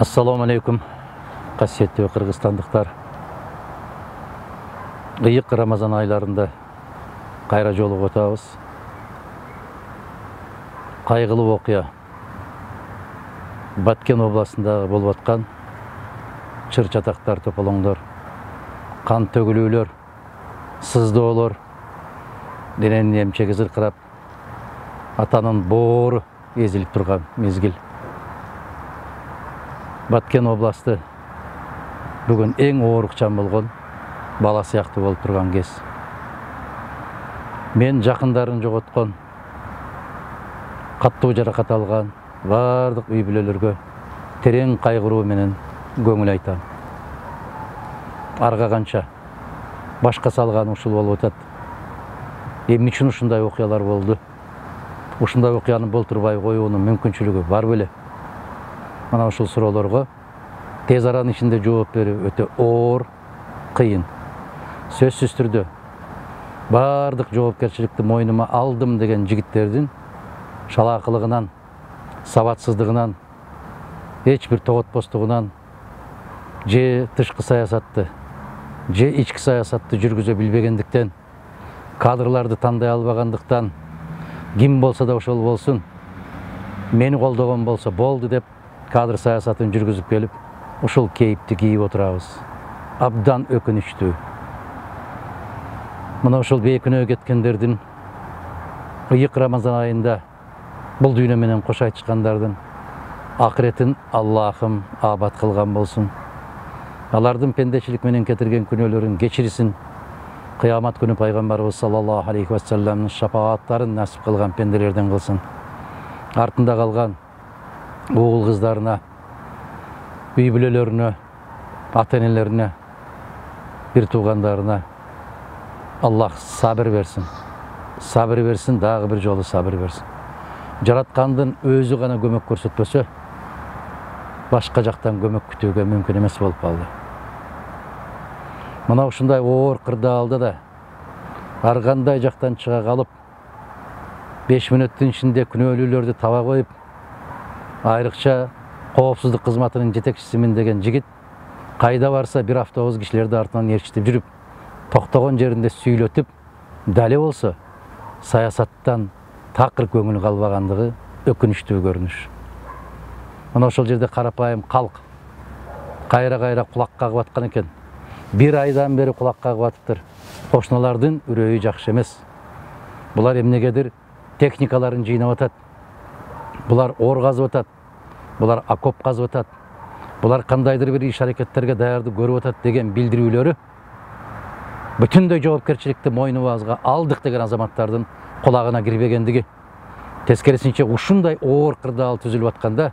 Assalamu alaikum, қасиетті қырғызстандықтар. Иық Рамазан айларында қайра жолығып отырмыз. Қайғылы оқиға Баткен обласындағы болып жатқан чыр-чатақтар, тополоңдар, қан төгілулер, сыздоолор, дененин эмчеги зыркырап, атанын боору езилип турган мезгил. Баткен областы бүгін ең оорукчан болгон бала сыяктуу болуп турган кез. Мен жакындарын жоготкон, каттуу жаракат алган бардык үй бүлөлөргө терең кайгыруу менен көңүл айтам. Арга канча башка салган ушул болуп атат. Эмне үчүн ушундай окуялар болду? Ушундай окуяны болтурбай коюунун мүмкүнчүлүгү бар беле? Мана ушул суроолорго тез аранын ичинде жооп берүү өтө оор, кыйын. Сөзсүз түрдө бардык жоопкерчиликти мойнума алдым деген жигиттердин шалаакылыгынан, сабатсыздыгынан, эч бир тоготпостугунан, же тышкы саясатты, же ички саясатты жүргүзө билбегендиктен, кадрларды тандай албагандыктан, ким болсо да ошол болсун, мени колдогон болсо болду деп кадр саясатын жүргүзүп келип, ушул кейипти кийип отурабыз. Абдан өкүнүчтүү. Мына ушул бейкүнөө кеткендердин, ыйык Рамазан айында бул дүйнө менен кош айтышкандардын акыретин Аллахым абад кылган болсун. Алардын пендечилик менен кетирген күнөөлөрүн кечирсин. Кыямат күнү пайгамбарыбыз саллаллаху алейхи ва салламдын шапааттарын насип кылган пенделерден кылсын. Артында калган угул кыздарына, үй бүлөлөрүнө, ата-энелерине, бир туугандарына Аллах сабыр берсин. Сабыр берсин, дагы бир жолу сабыр берсин. Жараткандын өзү гана көмөк көрсөтпөсө, башка жактан көмөк күтүүгө мүмкүн эмес болуп калды. Мына ушундай оор кырдаалда да ар кандай жактан чыга калып, 5 мүнөттүн ичинде күнөөлүүлөрдү таба коюп, айрыкча коопсуздук кызматынын жетекчисимин деген жигит кайда барса бир автобус кишилерди артынан ээрчитип жүрүп, токтогон жеринде сүйлөтүп, дале болсо саясаттан такыр көңүл калбагандыгы өкүнүчтүү көрүнүш. Мына ошол жерде карапайым калк кайра кулак кагып аткан экен. Бир айдан бери кулак кагып атыптыр. Кошуналардын үрөйү жакшы эмес. Булар эмнегедир техникаларын жыйнап атат. Булар ор казып атат. Булар окоп казып атат. Булар кандайдыр бир иш аракеттерге даярдык көрүп атат деген билдирүүлөрү бүтүндөй жоопкерчиликти мойнубузга алдык деген азаматтардын кулагына кирбегендиги. Тескерисинче ушундай оор кырдаал түзүлүп атканда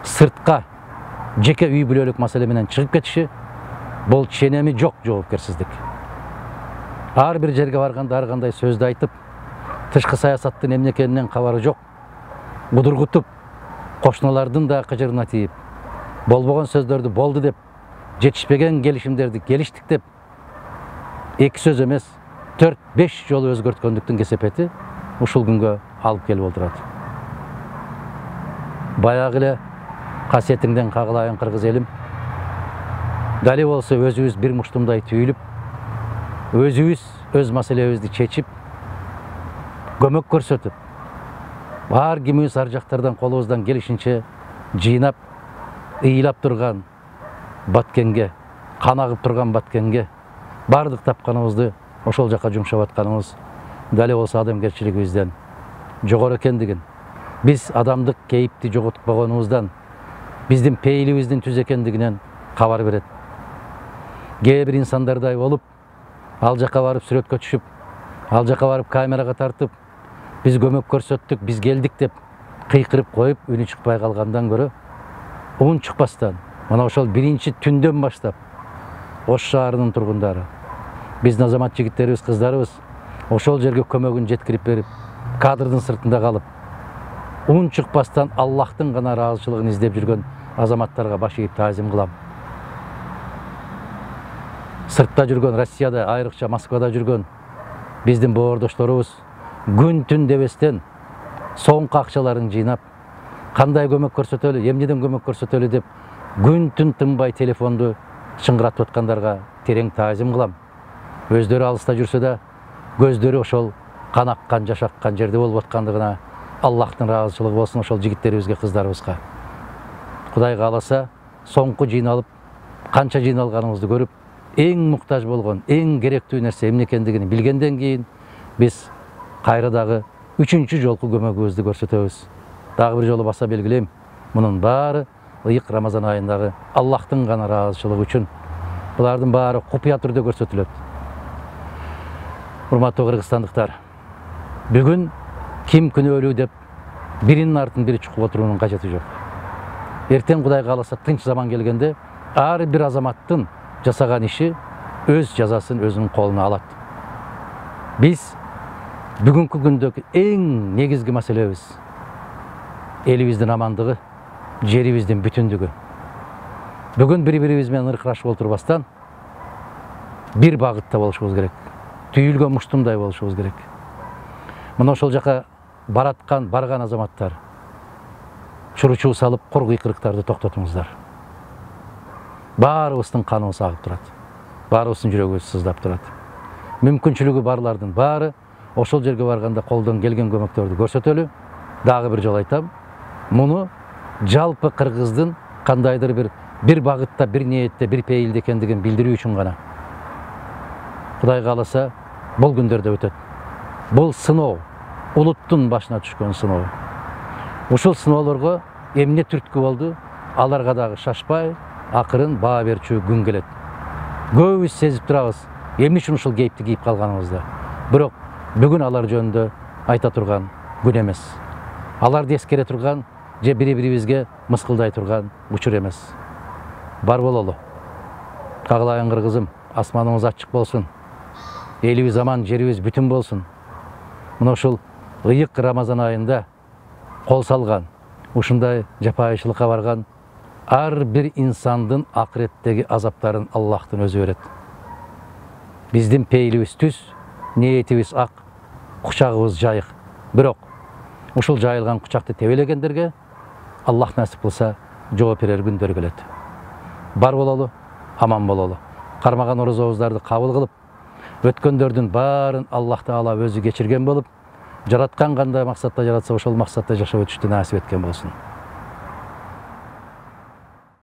сыртка жеке үй бүлөлүк маселе менен чыгып кетиши бул ченеми жок жоопкерсиздик. Ар бир жерге барганда ар кандай сөздү айтып, тышкы саясаттын эмне экенинен кабары жок, кудургутуп, кошуналардын да кыжырына тийип, болбогон сөздөрдү болду деп, жетишпеген келишимдерди келиштик деп, 2 сөз эмес 4-5 жолу өзгөрткөндүктүн кесепети ушул күнгө алып келип отурат. Баягы эле касиетиңден кагылайын кыргыз элим. Дали болсо өзүбүз бир муштумдай түйүлүп, өзүбүз өз маселебизди чечип, көмөк көрсөтүп, бар кимибиз ар жактардан колубуздан келишинче жыйнап, ыйлап турган Баткенге, кан агып турган Баткенге бардык тапканыбызды ошол жака жумшап атканыбыз дали болсо адамгерчилигибизден жогору экендигин, биз адамдык кейипти жоготкогонубуздан, биздин пейилибиздин түз экендигинен кабар берет. Кээ бир инсандардай болуп, ал жака барып сүрөткө түшүп, ал жака барып камерага тартып, биз көмөк көрсөттүк, биз келдик деп кыйкырып коюп, үнү чыкпай калгандан көрө, уун чыкпастан, мына ошол биринчи түндөн баштап Ош шаарынын тургундары, биздин азамат жигиттерибиз, кыздарыбыз ошол жерге көмөгүн жеткирип берип, кадрдын сыртында калып, уун чыкпастан Аллахтын гана ыраазычылыгын издеп жүргөн азаматтарга баш ийип таазим кылам. Сыртта жүргөн, Россияда, айрыкча Москвада жүргөн биздин боордошторубуз күн түн дебестен соңку акчаларын жыйнап, кандай көмөк көрсөтөлү, эмнеден көмөк көрсөтөлү деп күн түн тынбай телефонду шыңгыратып аткандарга терең таазим кылам. Өздөрү алыста жүрсө да, көздөрү ошол кан аккан, жаш аккан жерде болуп аткандыгына Аллахтын ыраазычылыгы болсун ошол жигиттерибизге, кыздарыбызга. Кудай кааласа, соңку жыйналып, канча жыйналганыбызды көрүп, эң муктаж болгон, эң керектүү нерсе эмне экендигин билгенден кийин биз кайра дагы 3-чү жолку көмөгүбүздү көрсөтөбүз. Дагы бир жолу баса белгилейм, мунун баары ыйык Рамазан айындагы Аллахтын гана ыраазычылыгы үчүн. Булардын баары купуя түрдө көрсөтүлөт. Урматтуу кыргызстандыктар, бүгүн ким күнөөлүү деп биринин артын бири чукуп отуруунун кажети жок. Эртең Кудай кааласа тынч заман келгенде ар бир азаматтын жасаган иши өз жазасын өзүнүн колуна алат. Биз бүгүнкү күндөгү эң негизги маселебиз элибиздин амандыгы, жерибиздин бүтүндүгү. Бүгүн бири-бирибиз менен ыркырашып отурбастан бир багытта болушубуз керек. Түйүлгөн муштумдай болушубуз керек. Мына ошол жака барган азаматтар чуручуу салып кор кыйкырыктарды токтотуңуздар. Баарыбыздын каныбыз агып турат. Баарыбыздын жүрөгүбүз сыздап турат. Мүмкүнчүлүгү барлардын баары ошол жерге барганда колдон келген көмөктөрдү көрсөтөлү. Дагы бир жолу айтам, муну жалпы кыргыздын кандайдыр бир багытта, бир ниетте, бир пейилде экендигин билдирүү үчүн гана. Кудай кааласа, бул күндөрдө өтөт. Бул сыноо, улуттун башына түшкөн сыноо. Ушул сыноолорго эмне түрткү болду? Аларга дагы шашпай, акырын баа берчү күн келет. Көбүбүз сезип турабыз, эмне үчүн ушул кейипти кийип калганыбызды. Бирок бүгүн алар жөнүндө айта турган күн эмес. Аларды эскере турган, же бири-бирибизге мыскылдай турган учур эмес. Бар бололу. Кагылайын кыргызым, асманыбыз ачык болсун. Элибиз аман, жерибиз бүтүн болсун. Мына ушул ыйык Рамазан айында кол салган, ушундай жапайычылыкка барган ар бир инсандын акыреттеги азаптарын Аллахтын өзү берет. Биздин пейилибиз түз, ниетибиз ак, кучагыбыз жайык. Бирок ушул жайылган кучакты тебелегендерге Аллах насип кылса жооп берер күндөр келет. Бар бололу, аман бололу. Кармаган орозобуздарды кабыл кылып, өткөндөрдүн баарын Аллах Таала өзү кечирген болуп, жараткан кандай максатта жаратса ошол максатта жашап өтүштү насип эткен болсун.